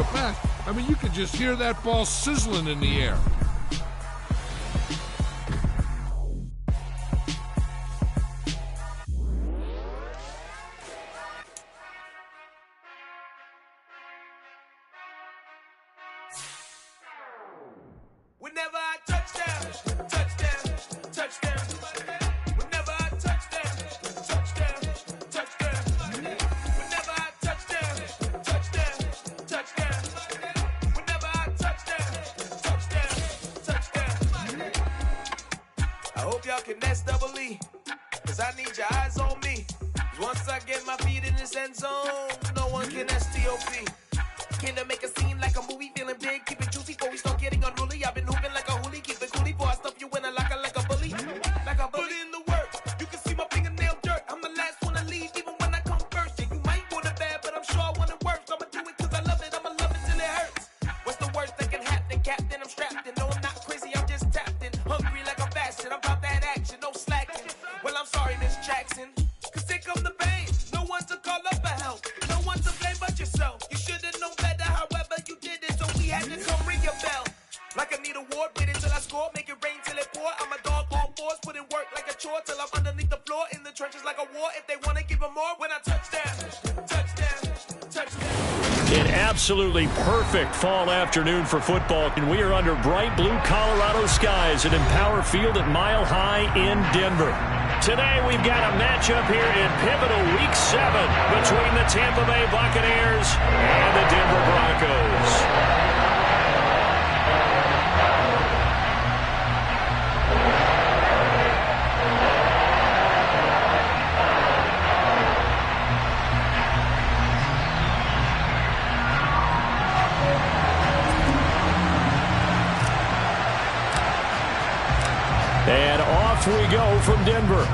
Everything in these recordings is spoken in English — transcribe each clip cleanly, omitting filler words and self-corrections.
the back. I mean, you could just hear that ball sizzling in the air. Whenever I touchdown, touchdown, touchdown. Whenever I touchdown, touchdown, touchdown. Whenever I touchdown, touchdown, touchdown. Whenever I touchdown, touchdown, touchdown. I hope y'all can double E, cause I need your eyes on me. Once I get my feet in this end zone, no one can STOP. Came to make a scene like a movie, feeling big, keep it juicy before we start getting unruly. I've been hooping like a hoolie, keep it coolie before I stuff you in a locker like a bully. Like a bully. Put in the work, you can see my fingernail dirt. I'm the last one to leave, even when I come first. Yeah, you might want it bad, but I'm sure I want it worse. I'ma do it cause I love it, I'ma love it till it hurts. What's the worst that can happen, Captain? I'm strapped in. No, I'm not crazy, I'm just tapped in. Hungry like a bastard, I'm about that action, no slacking. Well, I'm sorry, Miss Jackson, cause here come the pain. No one to call up for help, no one to blame but yourself. You should've known better, however you did it, so we had to come ring your bell. Like I need a award, wait until I score, make it rain till it pour. I'm a dog on fours, put in work like a chore till I'm underneath the floor, in the trenches like a war. If they wanna give them more, when I touchdown, touchdown, touchdown. An absolutely perfect fall afternoon for football, and we are under bright blue Colorado skies at Empower Field at Mile High in Denver. Today we've got a matchup here in pivotal Week 7 between the Tampa Bay Buccaneers and the Denver Broncos. And off we go from Denver.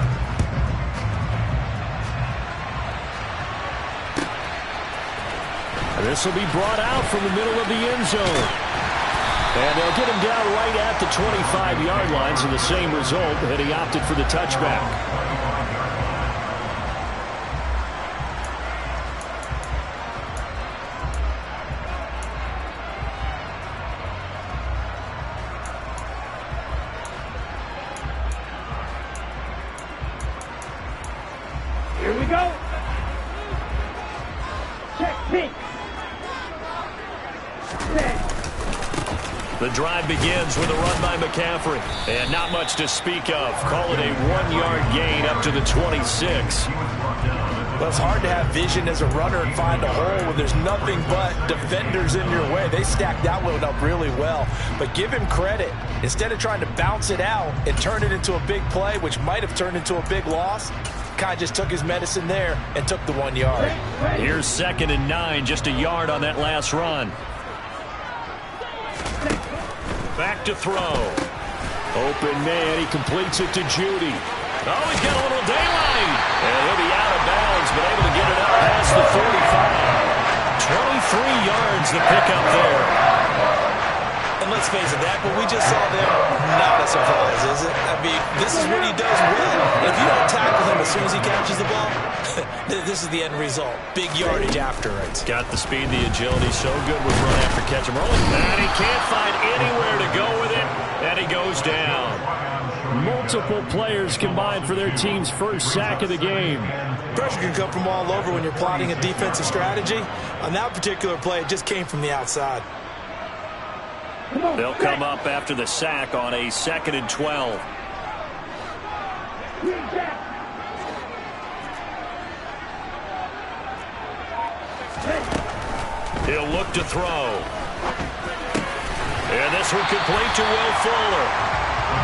This will be brought out from the middle of the end zone. And they'll get him down right at the 25-yard line, so the same result, and he opted for the touchback. Here we go. Check pink. The drive begins with a run by McCaffrey. And not much to speak of. Call it a 1-yard gain up to the 26. Well, it's hard to have vision as a runner and find a hole when there's nothing but defenders in your way. They stacked that one up really well. But give him credit. Instead of trying to bounce it out and turn it into a big play, which might have turned into a big loss, Kai just took his medicine there and took the 1 yard. Here's 2nd and 9, just a yard on that last run. Back to throw. Open man, he completes it to Judy. Oh, he's got a little daylight. And he'll be out of bounds, but able to get it up past the 45. 23 yards the pickup there. And let's face it, that what we just saw there, not a surprise, is it? I mean, this is what he does well. If you don't tackle him as soon as he catches the ball, this is the end result. Big yardage after it. Got the speed, the agility, so good with run after catch. And he can't find anywhere to go with it, and he goes down. Multiple players combined for their team's first sack of the game. Pressure can come from all over when you're plotting a defensive strategy. On that particular play, it just came from the outside. They'll come up after the sack on a 2nd and 12. He'll look to throw. And this will complete to Will Fuller.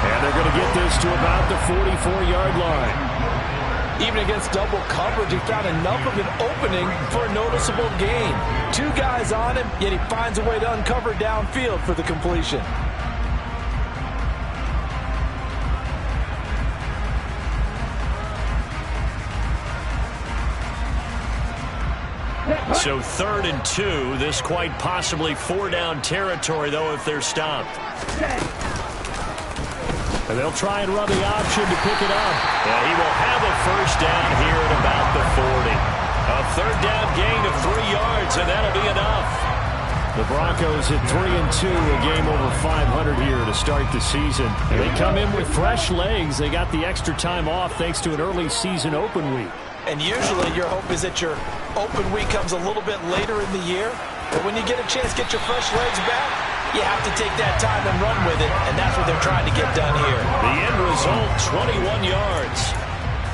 And they're going to get this to about the 44-yard line. Even against double coverage, he found enough of an opening for a noticeable gain. 2 guys on him, yet he finds a way to uncover downfield for the completion. So 3rd and 2, this quite possibly 4-down territory, though, if they're stopped. And they'll try and run the option to pick it up. And he will have a first down here at about the 40. A 3rd down gain of 3 yards, and that'll be enough. The Broncos at 3-2, a game over 500 here to start the season. And they come in with fresh legs. They got the extra time off thanks to an early season open week. And usually your hope is that your open week comes a little bit later in the year. But when you get a chance to get your fresh legs back, you have to take that time and run with it. And that's what they're trying to get done here. The end result, 21 yards.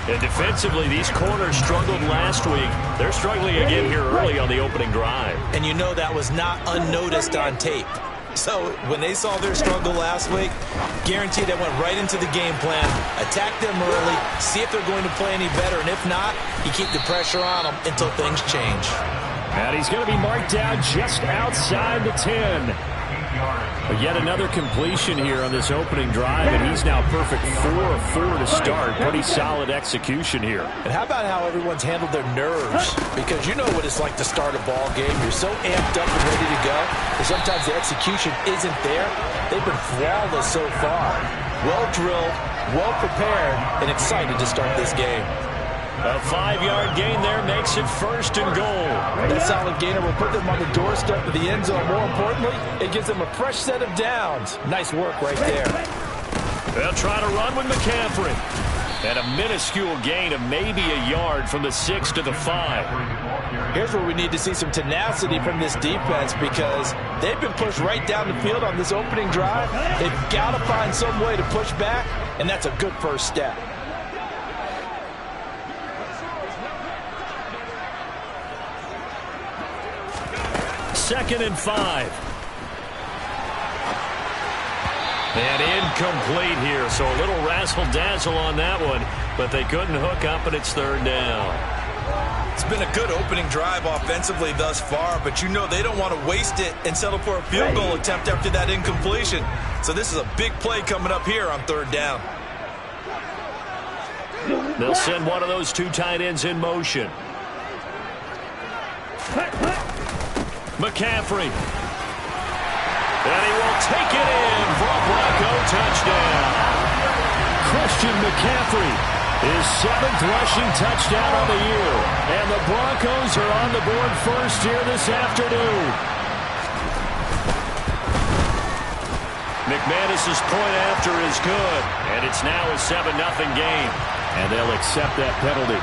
And defensively, these corners struggled last week. They're struggling again here early on the opening drive. And you know that was not unnoticed on tape. So when they saw their struggle last week, guaranteed they went right into the game plan, attack them early, see if they're going to play any better. And if not, you keep the pressure on them until things change. And he's going to be marked down just outside the 10. But yet another completion here on this opening drive, and he's now perfect 4 of 4 to start. Pretty solid execution here. And how about how everyone's handled their nerves? Because you know what it's like to start a ball game. You're so amped up and ready to go, and sometimes the execution isn't there. They've been flawless so far. Well drilled, well prepared, and excited to start this game. A 5-yard gain there makes it 1st and goal. That solid gainer will put them on the doorstep of the end zone. More importantly, it gives them a fresh set of downs. Nice work right there. They'll try to run with McCaffrey. And a minuscule gain of maybe a yard from the 6 to the 5. Here's where we need to see some tenacity from this defense because they've been pushed right down the field on this opening drive. They've got to find some way to push back, and that's a good first step. 2nd and 5. And incomplete here, so a little razzle-dazzle on that one, but they couldn't hook up, and it's 3rd down. It's been a good opening drive offensively thus far, but you know they don't want to waste it and settle for a field goal attempt after that incompletion. So this is a big play coming up here on 3rd down. They'll send one of those 2 tight ends in motion. McCaffrey. And he will take it in for a Bronco touchdown. Christian McCaffrey, his 7th rushing touchdown on the year. And the Broncos are on the board first here this afternoon. McManus's point after is good. And it's now a 7-0 game. And they'll accept that penalty.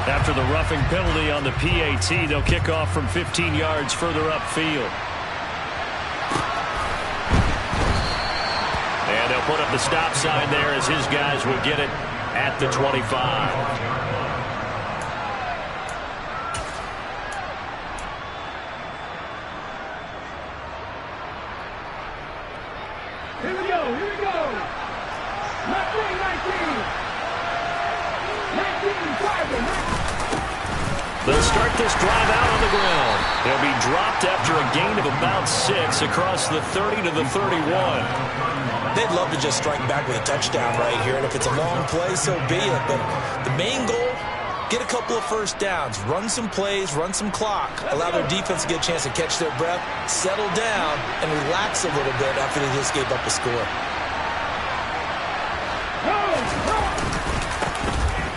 After the roughing penalty on the PAT, they'll kick off from 15 yards further upfield. And they'll put up the stop sign there as his guys will get it at the 25. They'll start this drive out on the ground. They'll be dropped after a gain of about 6 across the 30 to the 31. They'd love to just strike back with a touchdown right here, and if it's a long play, so be it. But the main goal, get a couple of first downs, run some plays, run some clock, allow their defense to get a chance to catch their breath, settle down, and relax a little bit after they just gave up a score.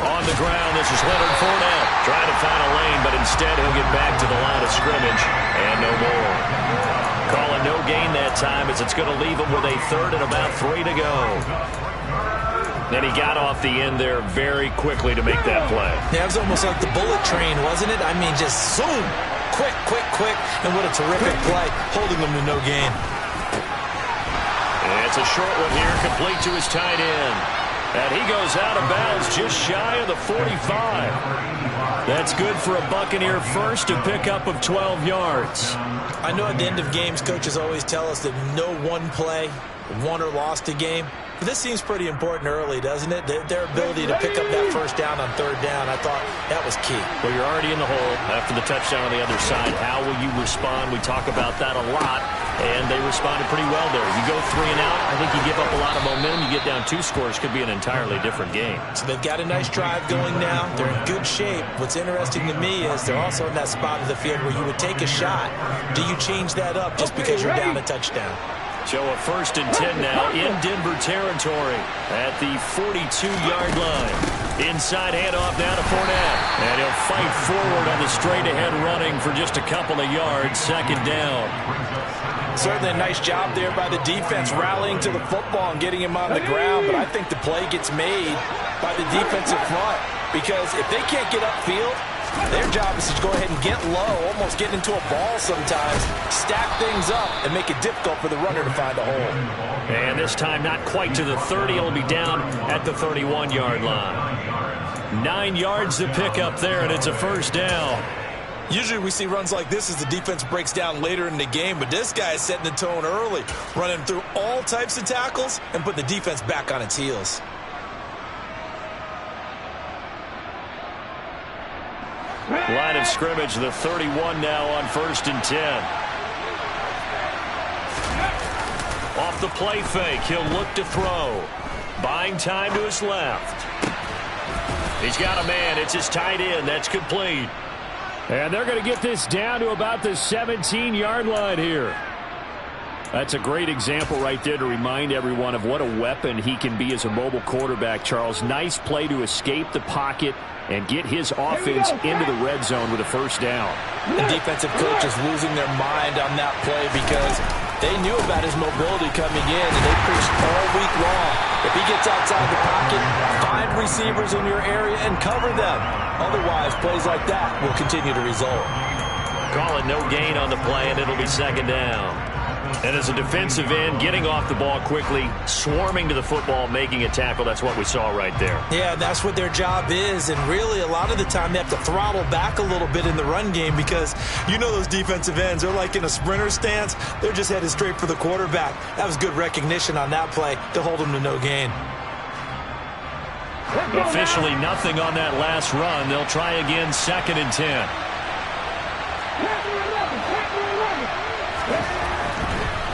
On the ground, this is Leonard Fournette trying to find a lane, but instead he'll get back to the line of scrimmage and no more. Calling no gain that time as it's going to leave him with a 3rd and about 3 to go. Then he got off the end there very quickly to make that play. Yeah, it was almost like the bullet train, wasn't it? I mean, just zoom, quick, quick, quick, and what a terrific play, holding them to no gain. And it's a short one here, complete to his tight end. And he goes out of bounds just shy of the 45. That's good for a Buccaneer first, to pick up of 12 yards. I know at the end of games, coaches always tell us that no one play won or lost a game. But this seems pretty important early, doesn't it? Their ability to pick up that first down on 3rd down, I thought that was key. Well, you're already in the hole after the touchdown on the other side. How will you respond? We talk about that a lot, and they responded pretty well there. You go 3 and out, I think you give up a lot of momentum. You get down 2 scores, could be an entirely different game. So they've got a nice drive going now. They're in good shape. What's interesting to me is they're also in that spot of the field where you would take a shot. Do you change that up just because you're down a touchdown? So a 1st and 10 now in Denver territory at the 42-yard line. Inside handoff now to Fournette. And he'll fight forward on the straight-ahead running for just a couple of yards. 2nd down. Certainly a nice job there by the defense rallying to the football and getting him on the ground. But I think the play gets made by the defensive front, because if they can't get upfield, their job is to go ahead and get low, almost get into a ball sometimes, stack things up, and make it difficult for the runner to find a hole. And this time not quite to the 30. It'll be down at the 31-yard line. 9 yards to pick up there, and it's a 1st down. Usually we see runs like this as the defense breaks down later in the game, but this guy is setting the tone early, running through all types of tackles and put the defense back on its heels. Line of scrimmage, the 31 now on 1st and 10. Off the play fake, he'll look to throw. Buying time to his left. He's got a man. It's his tight end. That's complete. And they're going to get this down to about the 17-yard line here. That's a great example right there to remind everyone of what a weapon he can be as a mobile quarterback, Charles. Nice play to escape the pocket and get his offense into the red zone with a 1st down. The defensive coach is losing their mind on that play because they knew about his mobility coming in, and they preached all week long. If he gets outside the pocket, find receivers in your area and cover them. Otherwise, plays like that will continue to result. Call it no gain on the play, and it'll be 2nd down. And as a defensive end, getting off the ball quickly, swarming to the football, making a tackle, that's what we saw right there. Yeah, that's what their job is, and really a lot of the time they have to throttle back a little bit in the run game because you know those defensive ends, they're like in a sprinter stance. They're just headed straight for the quarterback. That was good recognition on that play to hold them to no gain. Officially nothing on that last run. They'll try again, 2nd and 10.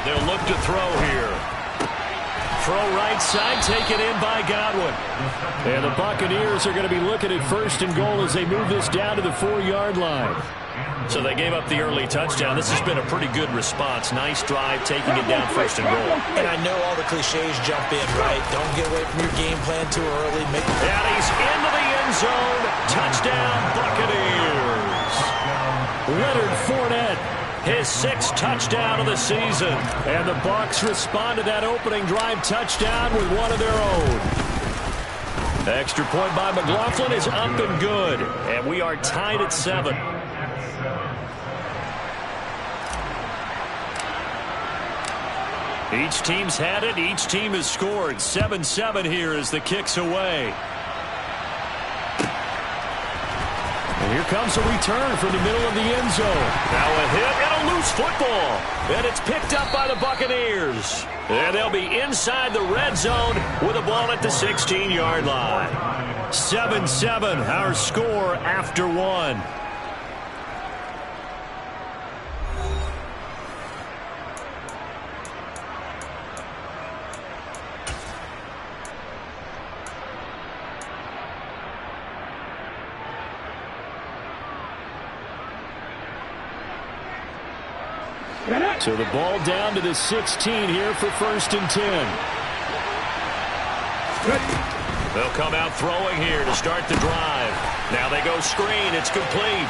They'll look to throw here. Throw right side, taken in by Godwin. And the Buccaneers are going to be looking at 1st and goal as they move this down to the 4-yard line. So they gave up the early touchdown. This has been a pretty good response. Nice drive, taking it down 1st and goal. And I know all the cliches jump in, right? Don't get away from your game plan too early. And he's into the end zone. Touchdown, Buccaneers. Leonard Fournette, his 6th touchdown of the season. And the Bucs respond to that opening drive touchdown with one of their own. Extra point by McLaughlin is up and good. And we are tied at 7. Each team's had it. Each team has scored. 7-7 here as the kick's away. And here comes a return from the middle of the end zone. Now a hit and a loose football. And it's picked up by the Buccaneers. And they'll be inside the red zone with a ball at the 16-yard line. 7-7, our score after 1. So the ball down to the 16 here for 1st and 10. They'll come out throwing here to start the drive. Now they go screen. It's complete.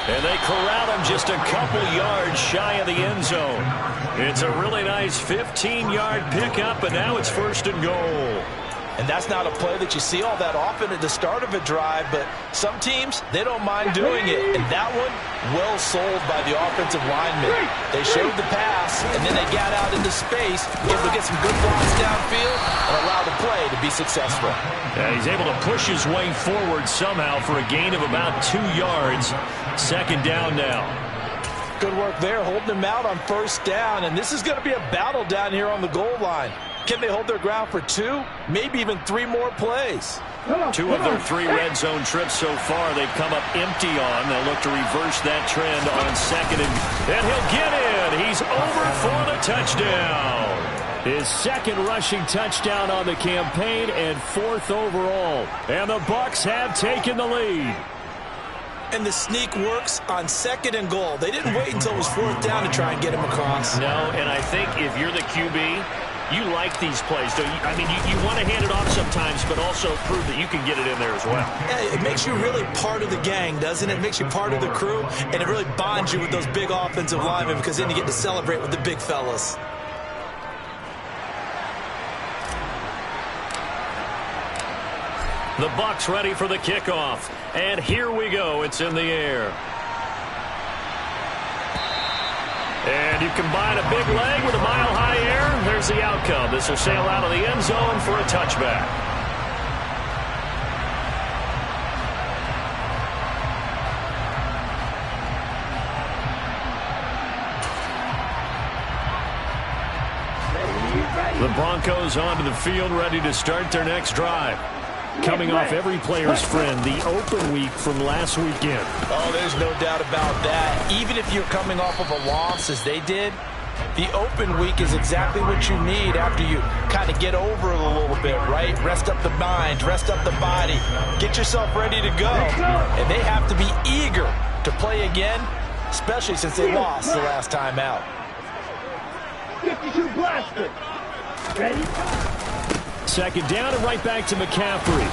And they corral him just a couple yards shy of the end zone. It's a really nice 15-yard pickup, and now it's 1st and goal. And that's not a play that you see all that often at the start of a drive, but some teams, they don't mind doing it. And that one, well sold by the offensive lineman. They showed the pass, and then they got out into space, able to get some good blocks downfield, and allow the play to be successful. Yeah, he's able to push his way forward somehow for a gain of about 2 yards. 2nd down now. Good work there, holding him out on 1st down, and this is going to be a battle down here on the goal line. Can they hold their ground for 2, maybe even 3 more plays? 2 of their 3 red zone trips so far they've come up empty on. They'll look to reverse that trend on 2nd, and he'll get in. He's over for the touchdown. His 2nd rushing touchdown on the campaign and 4th overall. And the Bucs have taken the lead. And the sneak works on 2nd and goal. They didn't wait until it was 4th down to try and get him across. No, and I think if you're the QB, you like these plays, don't you? I mean, you want to hand it off sometimes, but also prove that you can get it in there as well. Yeah, it makes you really part of the gang, doesn't it? It makes you part of the crew, and it really bonds you with those big offensive linemen because then you get to celebrate with the big fellas. The Bucs ready for the kickoff. And here we go. It's in the air. And you combine a big leg with a mile-high air. There's the outcome. This will sail out of the end zone for a touchback. The Broncos onto the field, ready to start their next drive. Coming off every player's friend, the open week from last weekend. Oh, there's no doubt about that. Even if you're coming off of a loss as they did, the open week is exactly what you need after you kind of get over it a little bit, right? Rest up the mind, rest up the body, get yourself ready to go. And they have to be eager to play again, especially since they lost the last time out. 52 blaster. Ready? 2nd down and right back to McCaffrey.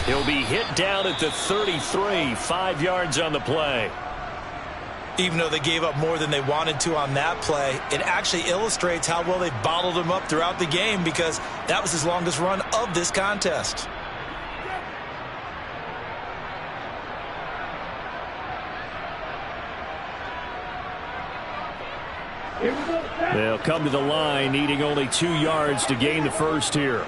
He'll be hit down at the 33, 5 yards on the play. Even though they gave up more than they wanted to on that play, it actually illustrates how well they bottled him up throughout the game because that was his longest run of this contest. They'll come to the line, needing only 2 yards to gain the first here.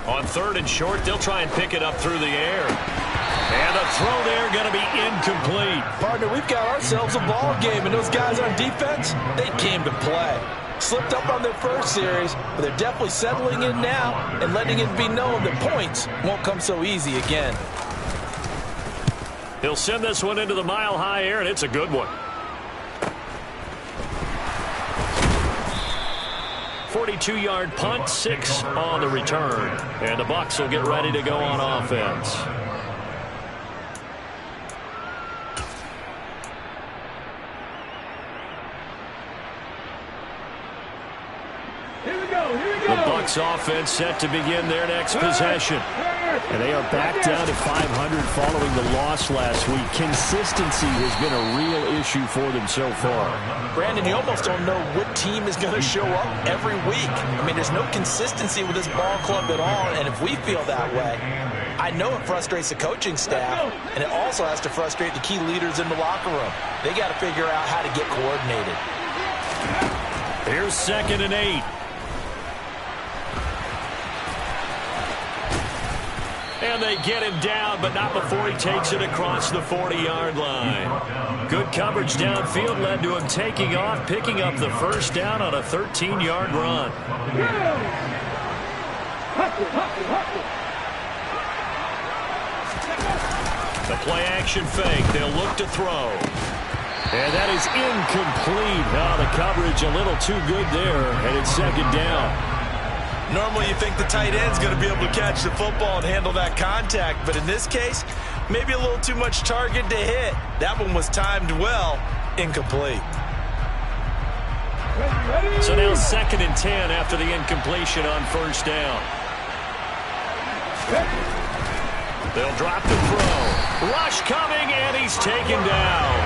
On 3rd and short, they'll try and pick it up through the air. And the throw there going to be incomplete. Partner, we've got ourselves a ball game, and those guys on defense, they came to play. Slipped up on their first series, but they're definitely settling in now and letting it be known that points won't come so easy again. He'll send this one into the mile-high air, and it's a good one. 42-yard punt, 6 on the return. And the Bucs will get ready to go on offense. The Bucs offense set to begin their next possession. And they are back down to 500 following the loss last week. Consistency has been a real issue for them so far. Brandon, you almost don't know what team is going to show up every week. I mean, there's no consistency with this ball club at all, and if we feel that way, I know it frustrates the coaching staff, and it also has to frustrate the key leaders in the locker room. They got to figure out how to get coordinated. Here's 2nd and 8. And they get him down, but not before he takes it across the 40-yard line. Good coverage downfield led to him taking off, picking up the first down on a 13-yard run. The play-action fake. They'll look to throw. And that is incomplete. Oh, the coverage a little too good there, and it's 2nd down. Normally you think the tight end's going to be able to catch the football and handle that contact, but in this case, maybe a little too much target to hit. That one was timed well, incomplete. So now 2nd and 10 after the incompletion on 1st down. They'll drop the throw. Rush coming, and he's taken down.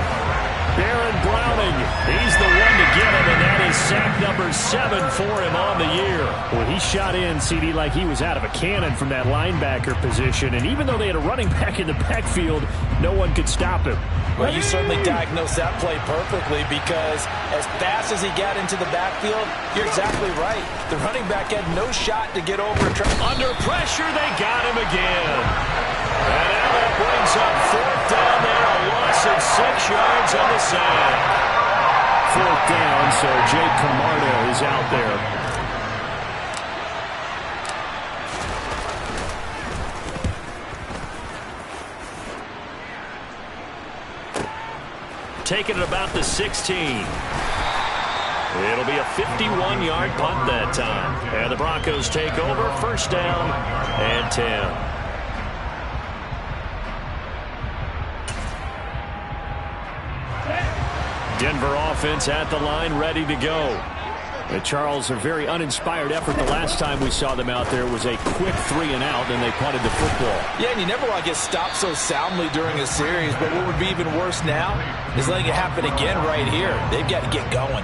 Baron Browning, he's the one to get him, and that is sack number 7 for him on the year. Well, he shot in, CD, like he was out of a cannon from that linebacker position, and even though they had a running back in the backfield, no one could stop him. Well, you certainly diagnosed that play perfectly because as fast as he got into the backfield, you're exactly right. The running back had no shot to get over. Under pressure, they got him again. And now that brings up 4th down there, a loss of 6 yards on the sack. 4th down, so Jake Camarda is out there. Taking it about the 16. It'll be a 51-yard punt that time. And the Broncos take over, first down and 10. Denver offense at the line, ready to go. Charles, a very uninspired effort the last time we saw them out there was a quick 3-and-out, and they punted the football. Yeah, and you never want to get stopped so soundly during a series, but what would be even worse now is letting it happen again right here. They've got to get going.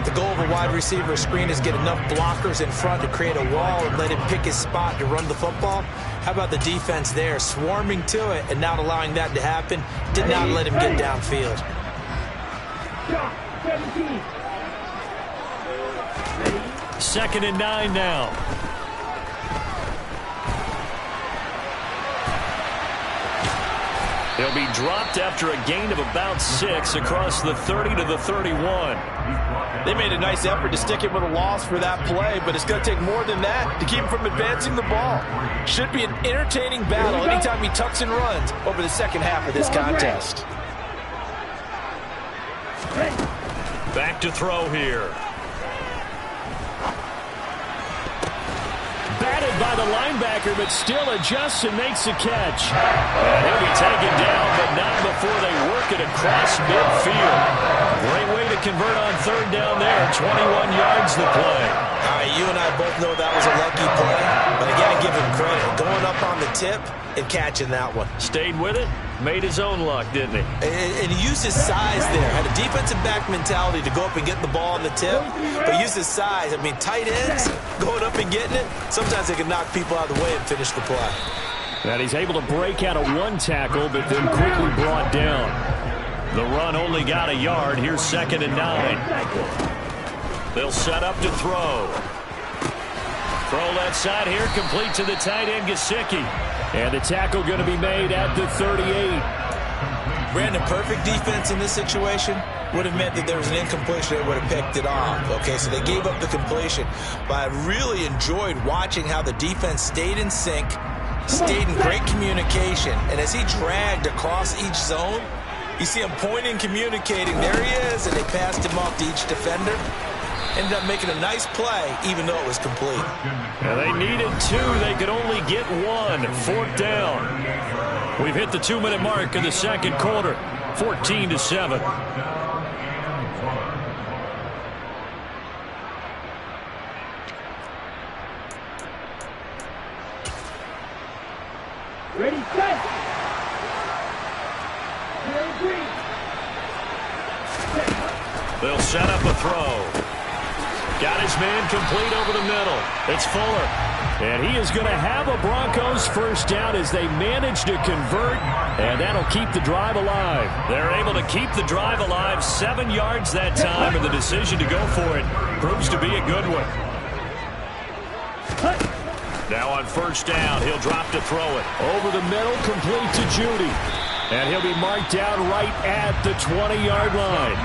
The goal of a wide receiver screen is get enough blockers in front to create a wall and let him pick his spot to run the football. How about the defense there, swarming to it and not allowing that to happen? Did not let him get downfield. 2nd and 9 now. He'll be dropped after a gain of about 6 across the 30 to the 31. They made a nice effort to stick him with a loss for that play, but it's going to take more than that to keep him from advancing the ball. Should be an entertaining battle anytime he tucks and runs over the second half of this contest. Back to throw here. Batted by the linebacker, but still adjusts and makes a catch. And he'll be taken down, but not before they work it across midfield. Great way to convert on 3rd down there. 21 yards the play. All right, you and I both know that was a lucky play, but I got to give him credit. Going up on the tip and catching that one. Stayed with it, made his own luck, didn't he? And he used his size there. Had a defensive back mentality to go up and get the ball on the tip, but used his size. I mean, tight ends, going up and getting it, sometimes they can knock people out of the way and finish the play. And he's able to break out of 1 tackle, but then quickly brought down. The run only got a yard. Here's 2nd and 9. They'll set up to throw. Throw left side here, complete to the tight end, Gesicki. And the tackle going to be made at the 38. Brandon, perfect defense in this situation would have meant that there was an incompletion. They would have picked it off. Okay, so they gave up the completion. But I really enjoyed watching how the defense stayed in sync, stayed in great communication. And as he dragged across each zone, you see him pointing, communicating. There he is, and they passed him off to each defender. Ended up making a nice play, even though it was complete. Now they needed 2. They could only get 1. 4th down. We've hit the 2-minute mark in the second quarter. 14-7. Ready, set. They'll set up a throw. Got his man complete over the middle. It's Fuller. And he is going to have a Broncos first down as they manage to convert, and that'll keep the drive alive. They're able to keep the drive alive, 7 yards that time, and the decision to go for it proves to be a good one. Now on first down, he'll drop to throw it. Over the middle, complete to Judy. And he'll be marked down right at the 20-yard line.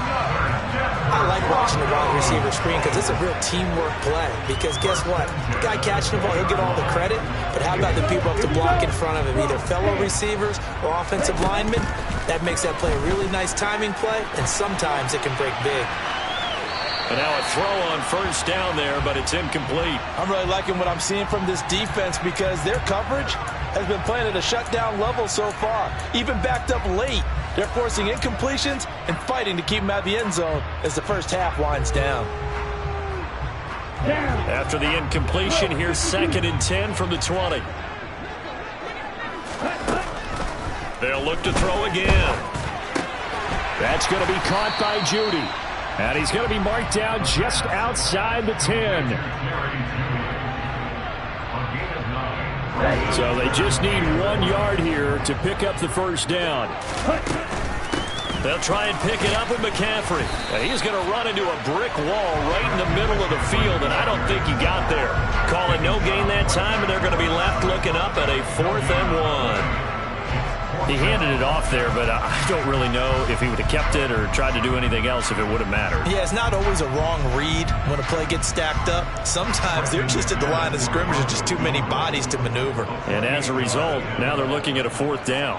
I like watching the wide receiver screen because it's a real teamwork play. Because guess what? The guy catching the ball, he'll get all the credit. But how about the people up to block in front of him, either fellow receivers or offensive linemen? That makes that play a really nice timing play, and sometimes it can break big. And now a throw on first down there, but it's incomplete. I'm really liking what I'm seeing from this defense because their coverage has been playing at a shutdown level so far. Even backed up late, they're forcing incompletions and fighting to keep them out of the end zone as the first half winds down. After the incompletion, here's 2nd and 10 from the 20. They'll look to throw again. That's going to be caught by Judy. And he's going to be marked down just outside the 10. So they just need 1 yard here to pick up the first down. They'll try and pick it up with McCaffrey. And he's going to run into a brick wall right in the middle of the field, and I don't think he got there. Call it no gain that time, and they're going to be left looking up at a 4th and 1. He handed it off there, but I don't really know if he would have kept it or tried to do anything else if it would have mattered. Yeah, it's not always a wrong read when a play gets stacked up. Sometimes they're just at the line of scrimmage with just too many bodies to maneuver. And as a result, now they're looking at a 4th down.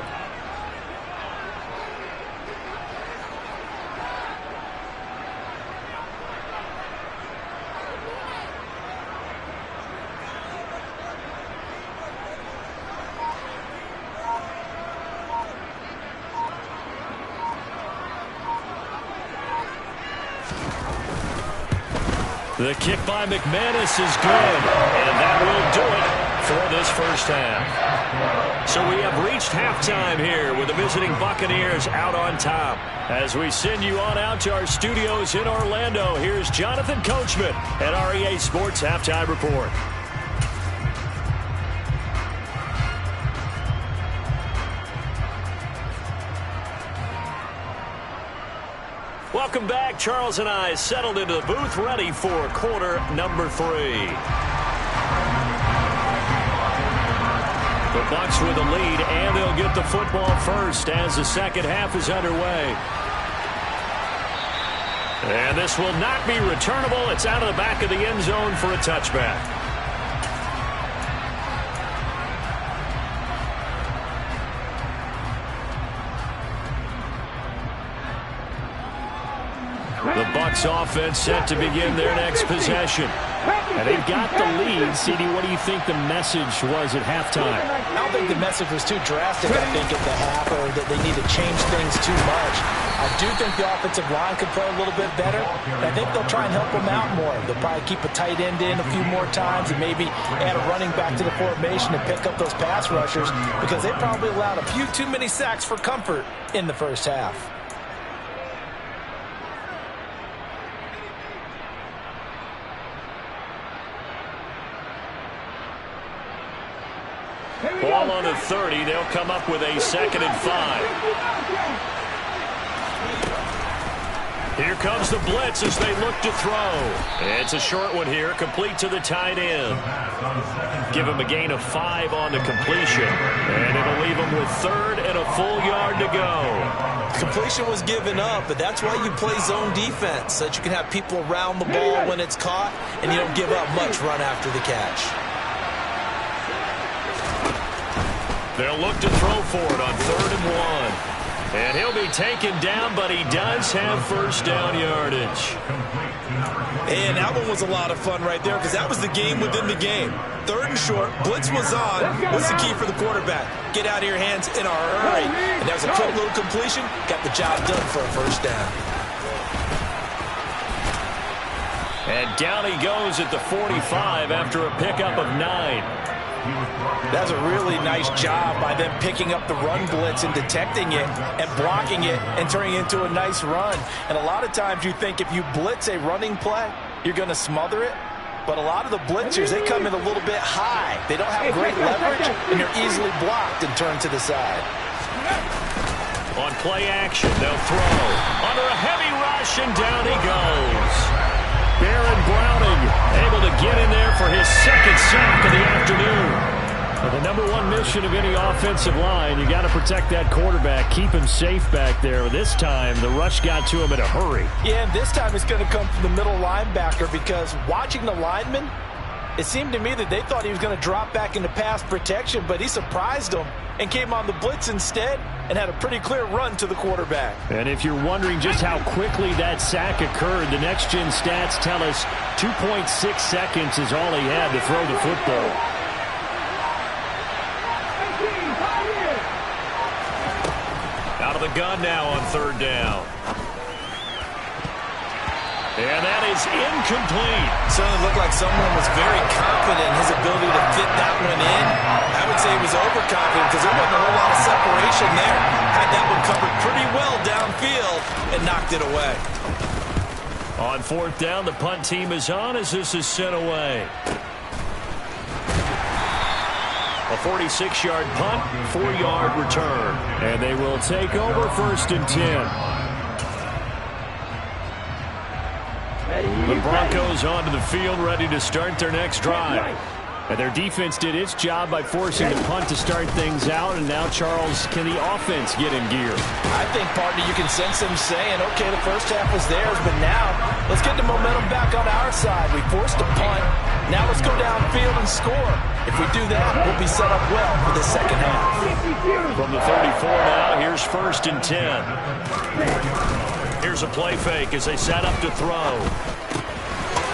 The kick by McManus is good, and that will do it for this first half. So we have reached halftime here with the visiting Buccaneers out on top. As we send you on out to our studios in Orlando, here's Jonathan Coachman at REA Sports Halftime Report. Welcome back. Charles and I settled into the booth, ready for quarter number 3. The Bucs with the lead, and they'll get the football first as the second half is underway. And this will not be returnable. It's out of the back of the end zone for a touchback. The Bucs offense set to begin their next possession. And they've got the lead. CD, what do you think the message was at halftime? I don't think the message was too drastic, I think, at the half, or that they need to change things too much. I do think the offensive line could play a little bit better. And I think they'll try and help them out more. They'll probably keep a tight end in a few more times and maybe add a running back to the formation and pick up those pass rushers, because they probably allowed a few too many sacks for comfort in the first half. Ball on the 30. They'll come up with a 2nd and 5. Here comes the blitz as they look to throw. It's a short one here, complete to the tight end. Give him a gain of 5 on the completion, and it'll leave him with 3rd and a full yard to go. Completion was given up, but that's why you play zone defense, so that you can have people around the ball when it's caught, and you don't give up much run after the catch. They'll look to throw for it on 3rd and 1. And he'll be taken down, but he does have first down yardage. And that one was a lot of fun right there, because that was the game within the game. 3rd and short, blitz was on. What's the key for the quarterback? Get out of your hands in a hurry. And that was a quick little completion. Got the job done for a first down. And down he goes at the 45 after a pickup of 9. That's a really nice job by them picking up the run blitz and detecting it and blocking it and turning it into a nice run. And a lot of times you think if you blitz a running play, you're going to smother it. But a lot of the blitzers, they come in a little bit high. They don't have great leverage, and they're easily blocked and turned to the side. On play action, they'll throw. Under a heavy rush, and down he goes. Baron Browning able to get in there for his 2nd sack of the afternoon. Well, the number 1 mission of any offensive line, you got to protect that quarterback, keep him safe back there. This time, the rush got to him in a hurry. Yeah, and this time it's going to come from the middle linebacker, because watching the lineman, it seemed to me that they thought he was going to drop back into pass protection, but he surprised them and came on the blitz instead and had a pretty clear run to the quarterback. And if you're wondering just how quickly that sack occurred, the next-gen stats tell us 2.6 seconds is all he had to throw the football. Out of the gun now on 3rd down. And that is incomplete. Certainly looked like someone was very confident in his ability to fit that one in. I would say he was overconfident, because there wasn't a whole lot of separation there. Had that one covered pretty well downfield and knocked it away. On 4th down, the punt team is on as this is sent away. A 46-yard punt, 4-yard return. And they will take over 1st and 10. The Broncos onto the field, ready to start their next drive. And their defense did its job by forcing the punt to start things out. And now, Charles, can the offense get in gear? I think, partner, you can sense them saying, okay, the first half was theirs, but now let's get the momentum back on our side. We forced a punt. Now let's go downfield and score. If we do that, we'll be set up well for the second half. From the 34 now, here's 1st and 10. Here's a play fake as they set up to throw.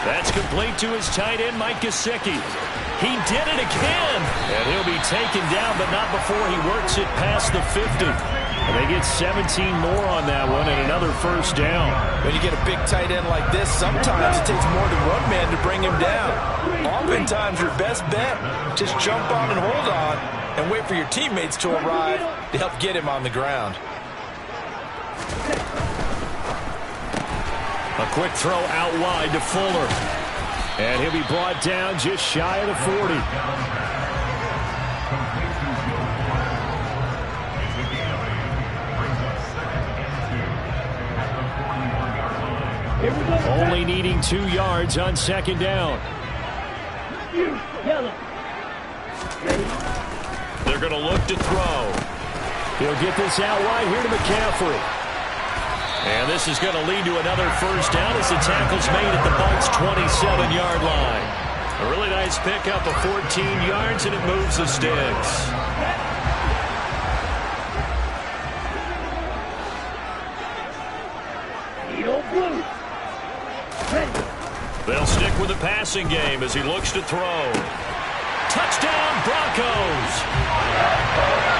That's complete to his tight end, Mike Gesicki. He did it again, and he'll be taken down, but not before he works it past the 50. And they get 17 more on that one and another first down. When you get a big tight end like this, sometimes it takes more than one man to bring him down. Oftentimes, your best bet, just jump on and hold on and wait for your teammates to arrive to help get him on the ground. A quick throw out wide to Fuller. And he'll be brought down just shy of the 40. Only needing 2 yards on second down. They're going to look to throw. He'll get this out wide here to McCaffrey. And this is going to lead to another first down as the tackle's made at the Bucs' 27-yard line. A really nice pickup of 14 yards, and it moves the sticks. They'll stick with the passing game as he looks to throw. Touchdown, Broncos!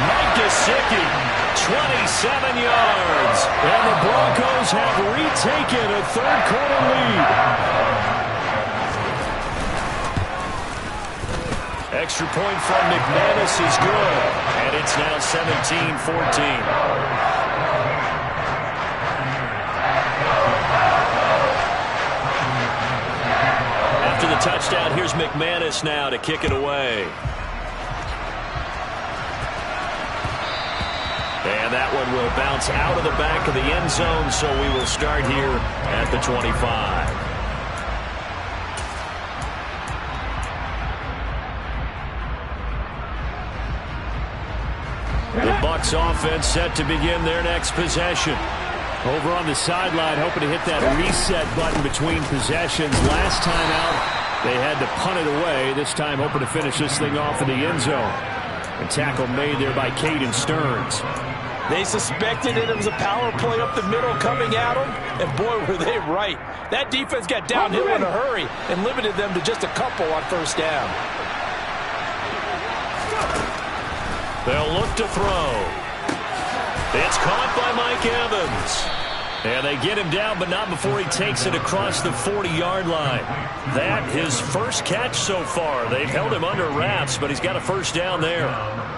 Mike Gesicki, 27 yards. And the Broncos have retaken a third-quarter lead. Extra point from McManus is good. And it's now 17-14. The touchdown. Here's McManus now to kick it away. And that one will bounce out of the back of the end zone, so we will start here at the 25. The Bucs offense set to begin their next possession. Over on the sideline, hoping to hit that reset button between possessions. Last time out, they had to punt it away. This time, hoping to finish this thing off in the end zone. A tackle made there by Caden Stearns. They suspected it was a power play up the middle coming at them, and boy, were they right. That defense got downhill in a hurry and limited them to just a couple on first down. They'll look to throw. It's caught by Mike Evans. And they get him down, but not before he takes it across the 40-yard line. That his first catch so far. They've held him under wraps, but he's got a first down there.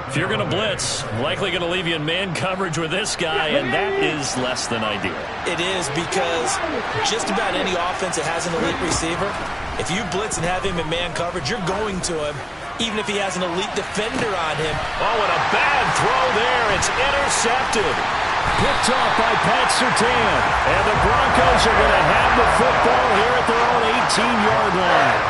If you're going to blitz, likely going to leave you in man coverage with this guy, and that is less than ideal. It is, because just about any offense that has an elite receiver, if you blitz and have him in man coverage, you're going to him, even if he has an elite defender on him. Oh, and a bad throw there. It's intercepted. Picked off by Pat Surtain. And the Broncos are going to have the football here at their own 18-yard line.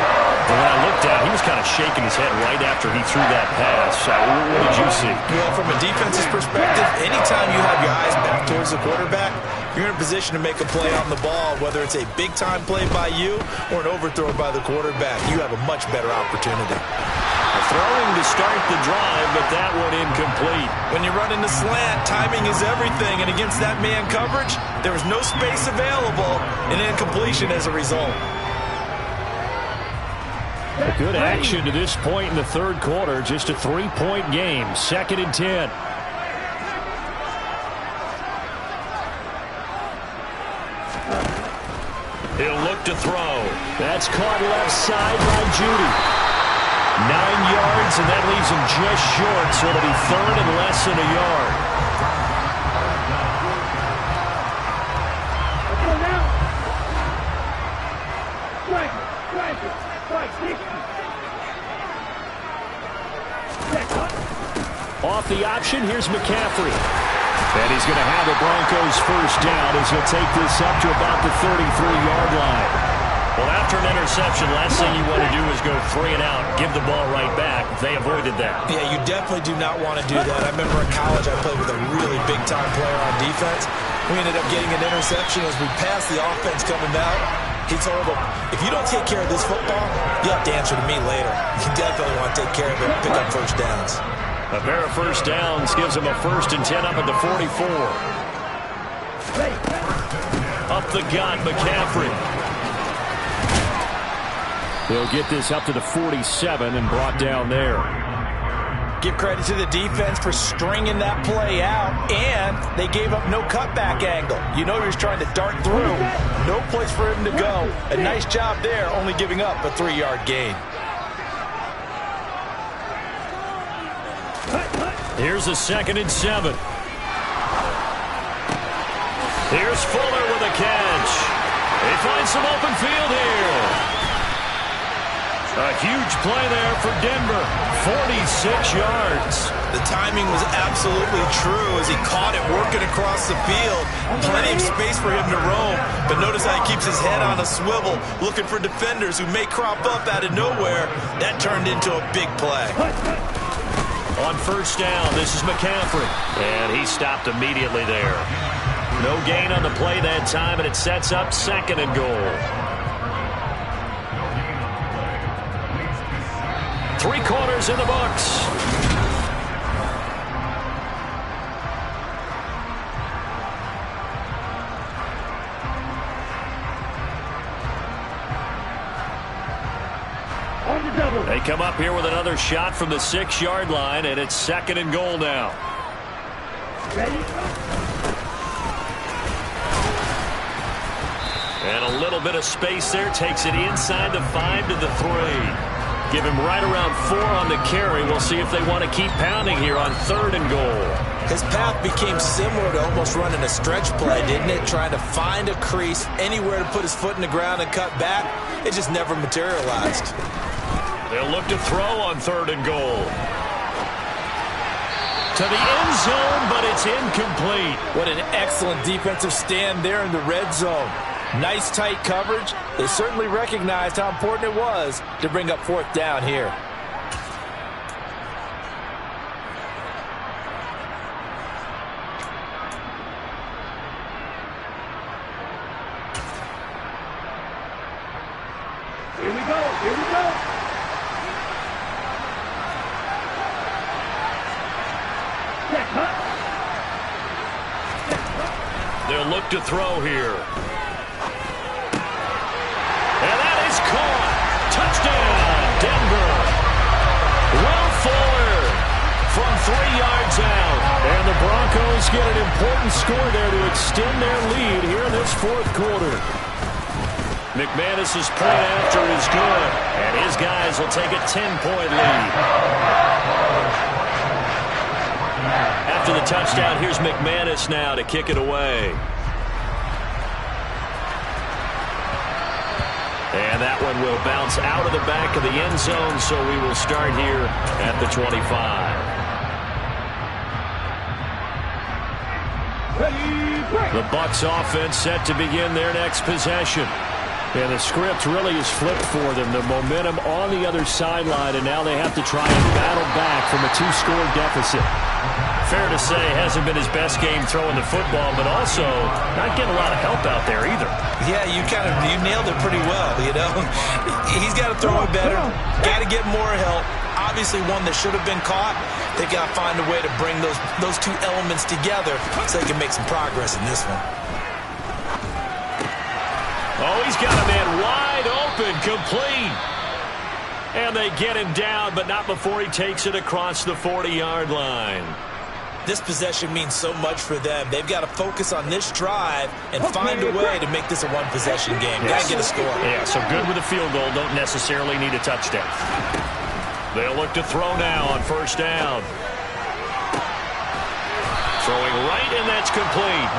And when I looked out, he was kind of shaking his head right after he threw that pass. What did you see? Well, from a defense's perspective, anytime you have your eyes back towards the quarterback, you're in a position to make a play on the ball, whether it's a big-time play by you or an overthrow by the quarterback. You have a much better opportunity. Throwing to start the drive, but that one incomplete. When you run in the slant, timing is everything, and against that man coverage, there was no space available, and incompletion as a result. A good action to this point in the third quarter. Just a 3-point game. 2nd and 10. He'll look to throw. That's caught left side by Judy. 9 yards, and that leaves him just short, so it'll be third and less than a yard. Off the option, here's McCaffrey. And he's going to have the Broncos first down as he'll take this up to about the 33-yard line. Well, after an interception, last thing you want to do is go 3 and out, give the ball right back. They avoided that. Yeah, you definitely do not want to do that. I remember in college I played with a really big-time player on defense. We ended up getting an interception as we passed the offense coming out. He told him, if you don't take care of this football, you have to answer to me later. You definitely want to take care of it and pick up first downs. A pair of first downs gives him a 1st and 10 up at the 44. Up the gut, McCaffrey. They'll get this up to the 47 and brought down there. Give credit to the defense for stringing that play out, and they gave up no cutback angle. You know he was trying to dart through. No place for him to go. A nice job there, only giving up a 3-yard gain. Here's a 2nd and 7. Here's Fuller with a catch. They find some open field here. A huge play there for Denver. 46 yards. The timing was absolutely true as he caught it working across the field. Plenty of space for him to roam. But notice how he keeps his head on a swivel, looking for defenders who may crop up out of nowhere. That turned into a big play. On 1st down, this is McCaffrey. And he stopped immediately there. No gain on the play that time, and it sets up 2nd and goal. 3 quarters in the books. They come up here with another shot from the 6-yard line, and it's 2nd and goal now. And a little bit of space there. Takes it inside the 5 to the 3. Give him right around 4 on the carry. We'll see if they want to keep pounding here on 3rd and goal. His path became similar to almost running a stretch play, didn't it? Trying to find a crease, anywhere to put his foot in the ground and cut back. It just never materialized. They'll look to throw on 3rd and goal. To the end zone, but it's incomplete. What an excellent defensive stand there in the red zone. Nice tight coverage. They certainly recognized how important it was to bring up 4th down here. Here we go. Here we go. They'll look to throw here. And that is caught. Touchdown, Denver. Will Fuller from 3 yards out. And the Broncos get an important score there to extend their lead here in this 4th quarter. McManus's point after is good. And his guys will take a 10-point lead. After the touchdown, here's McManus now to kick it away. And that one will bounce out of the back of the end zone, so we will start here at the 25. The Bucs offense set to begin their next possession. And the script really is flipped for them. The momentum on the other sideline, and now they have to try and battle back from a 2-score deficit. Fair to say, hasn't been his best game throwing the football, but also not getting a lot of help out there either. Yeah, you nailed it pretty well, you know. He's got to throw it better, got to get more help. Obviously one that should have been caught. They got to find a way to bring those 2 elements together so they can make some progress in this one. Oh, he's got a man wide open, complete. And they get him down, but not before he takes it across the 40-yard line. This possession means so much for them. They've got to focus on this drive and find a way to make this a 1-possession game. Got to get a score. Yeah, so good with a field goal. Don't necessarily need a touchdown. They'll look to throw now on 1st down. Throwing right, and that's complete.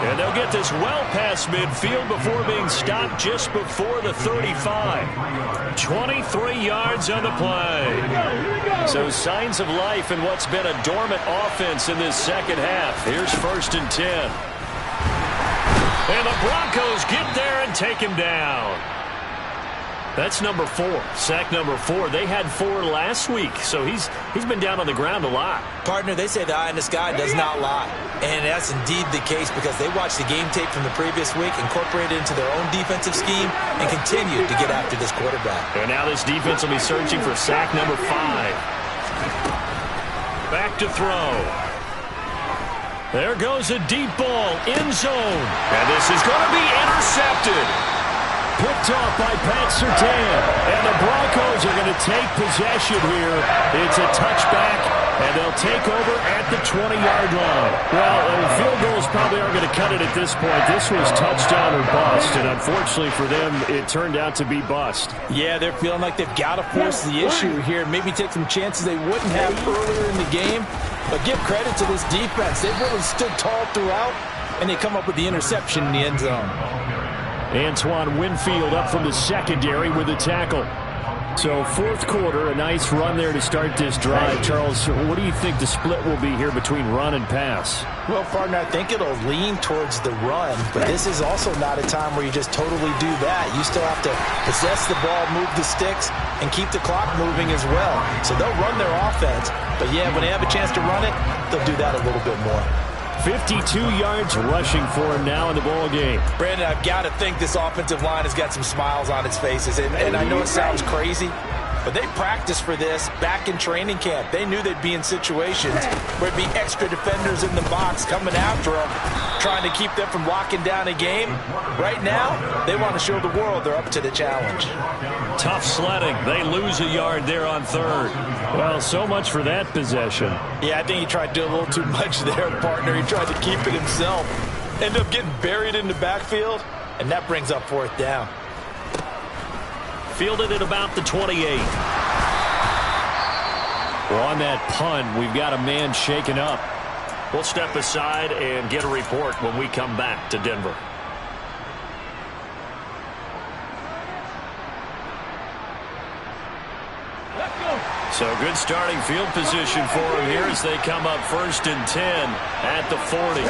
And they'll get this well past midfield before being stopped just before the 35. 23 yards on the play. So signs of life in what's been a dormant offense in this 2nd half. Here's 1st and 10. And the Broncos get there and take him down. That's number 4, sack number 4. They had 4 last week, so he's been down on the ground a lot. Partner, they say the eye in the sky does not lie. And that's indeed the case because they watched the game tape from the previous week, incorporated it into their own defensive scheme, and continued to get after this quarterback. And now this defense will be searching for sack number 5. Back to throw. There goes a deep ball, end zone. And this is going to be intercepted. picked off by Pat Surtain. And the Broncos are going to take possession here. It's a touchback, and they'll take over at the 20-yard line. Well, field goals probably aren't going to cut it at this point. This was touchdown or bust, and unfortunately for them, it turned out to be bust. Yeah, they're feeling like they've got to force the issue here. Maybe take some chances they wouldn't have earlier in the game. But give credit to this defense. They've really stood tall throughout, and they come up with the interception in the end zone. Antoine Winfield up from the secondary with a tackle. So fourth quarter, a nice run there to start this drive. Charles, what do you think the split will be here between run and pass? Well, partner, I think it'll lean towards the run, but this is also not a time where you just totally do that. You still have to possess the ball, move the sticks, and keep the clock moving as well. So they'll run their offense, but yeah, when they have a chance to run it, they'll do that a little bit more. 52 yards rushing for him now in the ball game. Brandon, I've got to think this offensive line has got some smiles on its faces. And I know it sounds crazy, but they practiced for this back in training camp. They knew they'd be in situations where it'd be extra defenders in the box coming after them, trying to keep them from locking down a game. Right now, they want to show the world they're up to the challenge. Tough sledding. They lose a yard there on third. Well, so much for that possession. Yeah, I think he tried to do a little too much there, partner. He tried to keep it himself. Ended up getting buried in the backfield, and that brings up fourth down. Fielded at about the 28. Well, on that punt, we've got a man shaken up. We'll step aside and get a report when we come back to Denver. So good starting field position for him here as they come up 1st and 10 at the 40.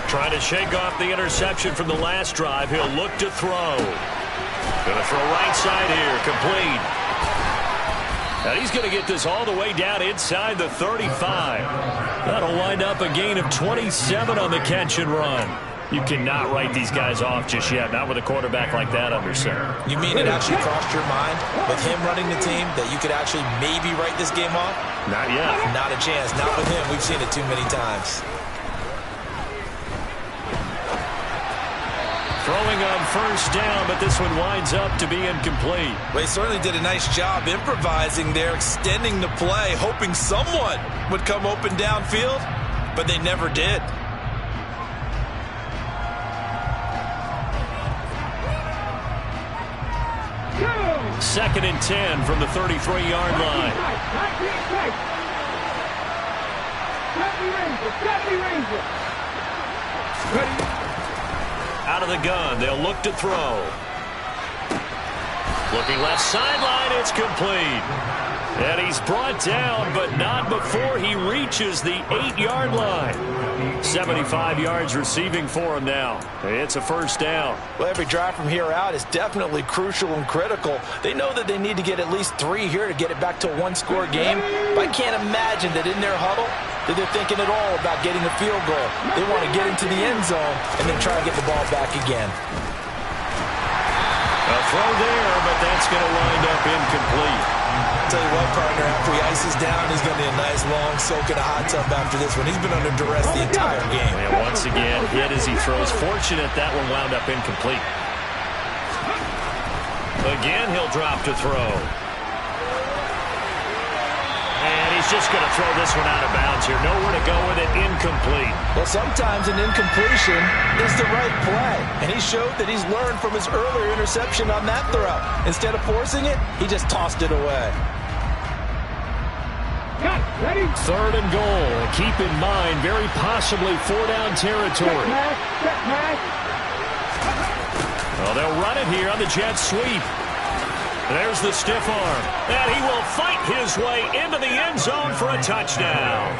Trying to shake off the interception from the last drive. He'll look to throw. Going to throw right side here. Complete. And he's going to get this all the way down inside the 35. That'll wind up a gain of 27 on the catch and run. You cannot write these guys off just yet, not with a quarterback like that under center. You mean it actually crossed your mind with him running the team that you could actually maybe write this game off? Not yet. Not a chance. Not with him. We've seen it too many times. Throwing on 1st down, but this one winds up to be incomplete. Well, he certainly did a nice job improvising there, extending the play, hoping someone would come open downfield, but they never did. 2nd and 10 from the 33-yard line. Out of the gun, they'll look to throw. Looking left sideline, it's complete. And he's brought down, but not before he reaches the 8-yard line. 75 yards receiving for him now. It's a 1st down. Well, every drive from here out is definitely crucial and critical. They know that they need to get at least 3 here to get it back to a one-score game. But I can't imagine that in their huddle that they're thinking at all about getting a field goal. They want to get into the end zone and then try to get the ball back again. A throw there, but that's going to wind up incomplete. Tell you what, partner, after he ices down, he's going to need a nice long soak in a hot tub after this one. He's been under duress the entire game. And once again, hit as he throws. Fortunate that one wound up incomplete. Again, he'll drop to throw. And he's just going to throw this one out of bounds here. Nowhere to go with it. Incomplete. Well, sometimes an incompletion is the right play. And he showed that he's learned from his earlier interception on that throw. Instead of forcing it, he just tossed it away. 3rd and goal. Keep in mind, very possibly 4-down territory. Well, they'll run it here on the jet sweep. There's the stiff arm. And he will fight his way into the end zone for a touchdown.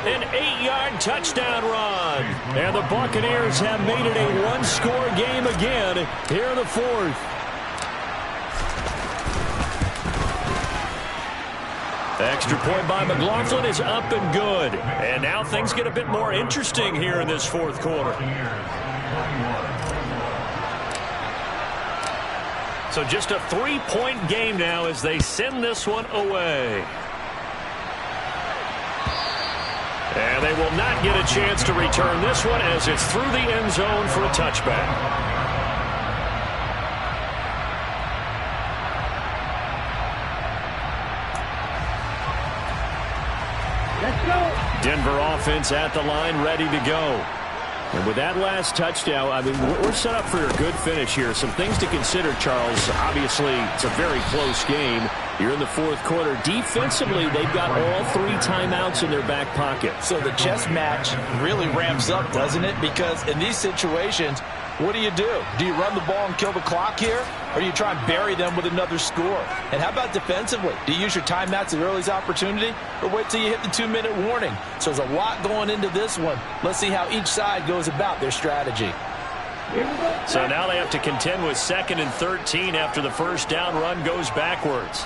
An 8-yard touchdown run. And the Buccaneers have made it a one-score game again here in the 4th. Extra point by McLaughlin is up and good. And now things get a bit more interesting here in this 4th quarter. So just a 3-point game now as they send this one away. And they will not get a chance to return this one as it's through the end zone for a touchback. Let's go. Denver offense at the line, ready to go. And with that last touchdown, I mean, we're set up for a good finish here. Some things to consider, Charles. Obviously, it's a very close game. You're in the fourth quarter. Defensively, they've got all 3 timeouts in their back pocket. So the chess match really ramps up, doesn't it? Because in these situations, what do? Do you run the ball and kill the clock here? Or do you try and bury them with another score? And how about defensively? Do you use your timeouts at early's opportunity? Or wait till you hit the 2-minute warning? So there's a lot going into this one. Let's see how each side goes about their strategy. So now they have to contend with 2nd and 13 after the first down run goes backwards.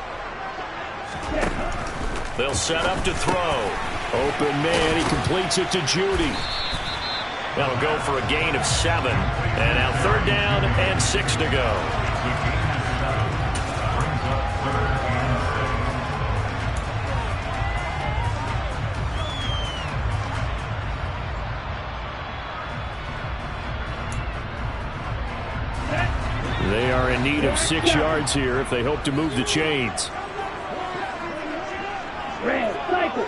They'll set up to throw. Open man, he completes it to Judy. That'll go for a gain of 7. And now 3rd down and 6 to go. They are in need of 6 yards here if they hope to move the chains. Red, cycle.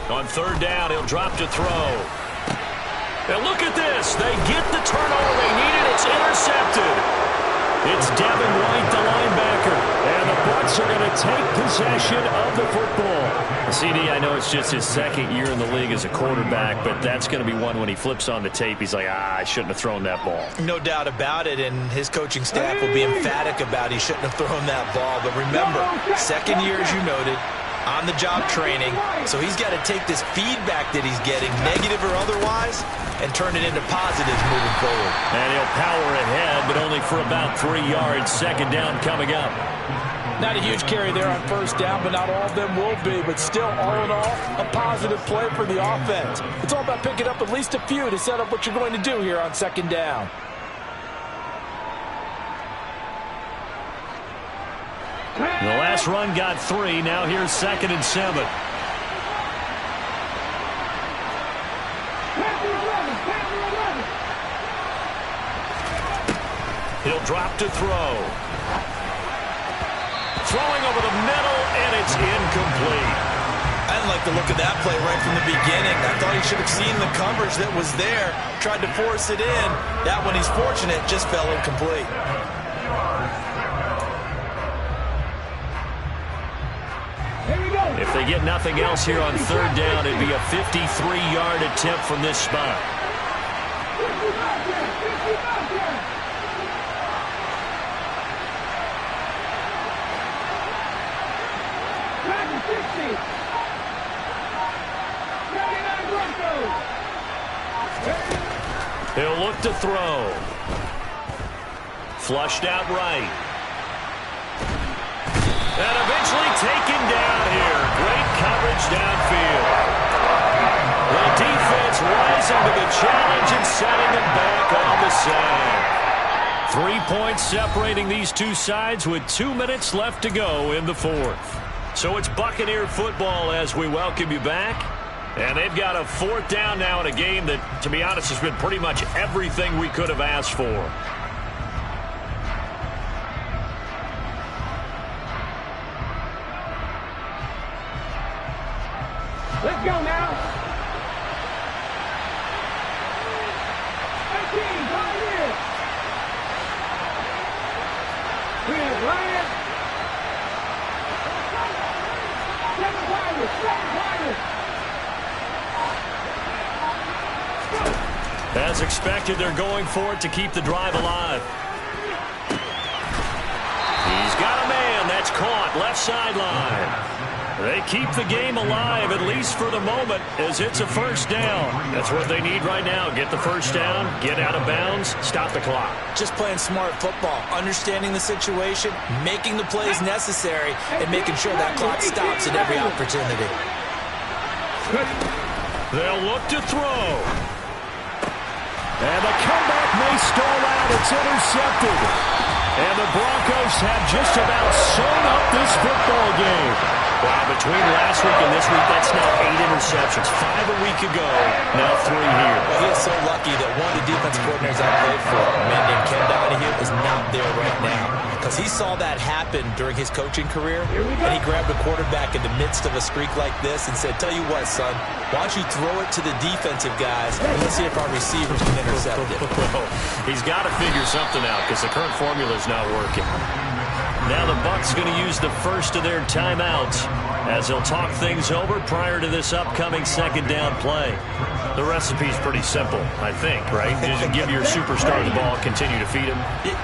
On 3rd down, he'll drop to throw. And look at this. They get the turnover they needed. It's intercepted. It's Devin White, the linebacker. And the Bucs are going to take possession of the football. CD, I know it's just his 2nd year in the league as a quarterback, but that's going to be one when he flips on the tape. He's like, I shouldn't have thrown that ball. No doubt about it, and his coaching staff will be emphatic about he shouldn't have thrown that ball. But remember, 2nd year, as you noted, on-the-job training, so he's got to take this feedback that he's getting, negative or otherwise, and turn it into positives moving forward. And he'll power ahead, but only for about 3 yards. 2nd down coming up. Not a huge carry there on 1st down, but not all of them will be. But still, all in all, a positive play for the offense. It's all about picking up at least a few to set up what you're going to do here on 2nd down. The last run got 3. Now here's 2nd and 7. He'll drop to throw. Throwing over the middle, and it's incomplete. I didn't like the look of that play right from the beginning. I thought he should have seen the coverage that was there, tried to force it in. That one, he's fortunate, just fell incomplete. If they get nothing else here on 3rd down, it'd be a 53-yard attempt from this spot. He'll look to throw. Flushed out right. And eventually taken down here. Great coverage downfield. The defense rising to the challenge and setting them back on the side. 3 points separating these two sides with 2 minutes left to go in the 4th. So it's Buccaneer football as we welcome you back. And they've got a 4th down now in a game that, to be honest, has been pretty much everything we could have asked for. Let's go now. 18, right here. Here's Ryan. 7 Tigers, 7 Tigers. As expected, they're going for it to keep the drive alive. He's got a man. That's caught. Left sideline. They keep the game alive, at least for the moment, as it's a 1st down. That's what they need right now. Get the 1st down, get out of bounds, stop the clock. Just playing smart football, understanding the situation, making the plays necessary, and making sure that clock stops at every opportunity. They'll look to throw. And the comeback may stall out. It's intercepted. And the Broncos have just about sewn up this football game. Wow, between last week and this week, that's now 8 interceptions. 5 a week ago, now 3 here. Well, he is so lucky that one of the defensive coordinators I played for, a man named Ken Donahue, is not there right now. because he saw that happen during his coaching career, and he grabbed a quarterback in the midst of a streak like this and said, tell you what, son, why don't you throw it to the defensive guys, and let's see if our receivers can intercept it. He's got to figure something out because the current formula is not working. Now the Bucs going to use the first of their timeouts as they'll talk things over prior to this upcoming second down play. The recipe's pretty simple, I think, right? Just give your superstar the ball, continue to feed him.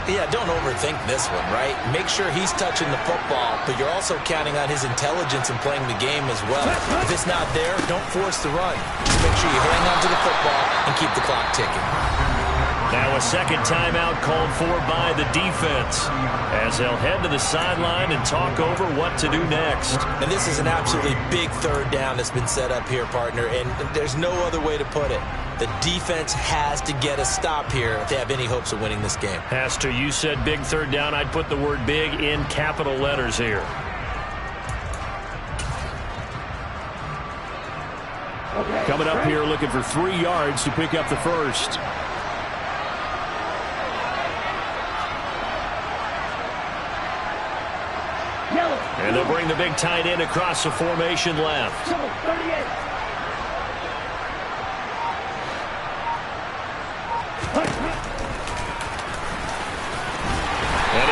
Yeah, don't overthink this one, right? Make sure he's touching the football, but you're also counting on his intelligence in playing the game as well. If it's not there, don't force the run. Just make sure you hang on to the football and keep the clock ticking. Now a second timeout called for by the defense as they'll head to the sideline and talk over what to do next. And this is an absolutely big third down that's been set up here, partner, and there's no other way to put it. The defense has to get a stop here if they have any hopes of winning this game. Has to. You said big third down. I'd put the word big in capital letters here. Coming up here looking for 3 yards to pick up the first. And they'll bring the big tight end across the formation left. And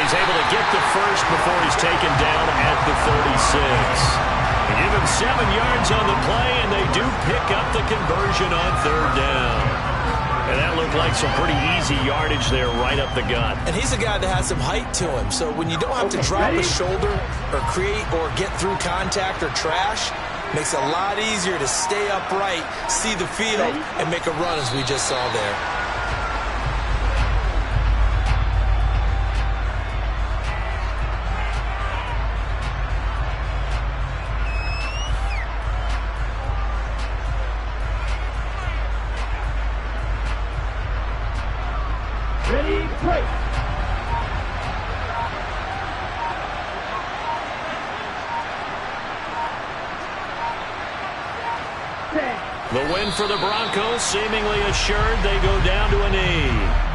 he's able to get the first before he's taken down at the 36. They give him 7 yards on the play, and they do pick up the conversion on third down. And that looked like some pretty easy yardage there right up the gut. And he's a guy that has some height to him, so when you don't have to drop a shoulder or create or get through contact or trash, makes it a lot easier to stay upright, see the field, and make a run as we just saw there. Ready, play. The win for the Broncos seemingly assured. They go down to a knee.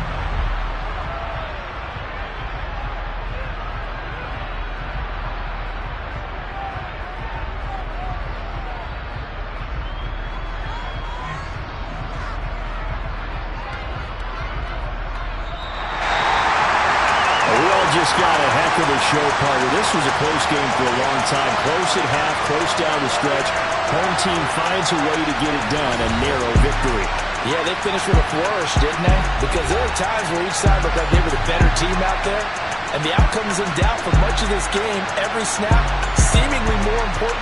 Just got a heck of a show, partner. This was a close game for a long time. Close at half, close down the stretch. Home team finds a way to get it done. A narrow victory. Yeah, they finished with a flourish, didn't they? Because there were times where each side looked like they were the better team out there. And the outcome is in doubt for much of this game. Every snap seemingly more important.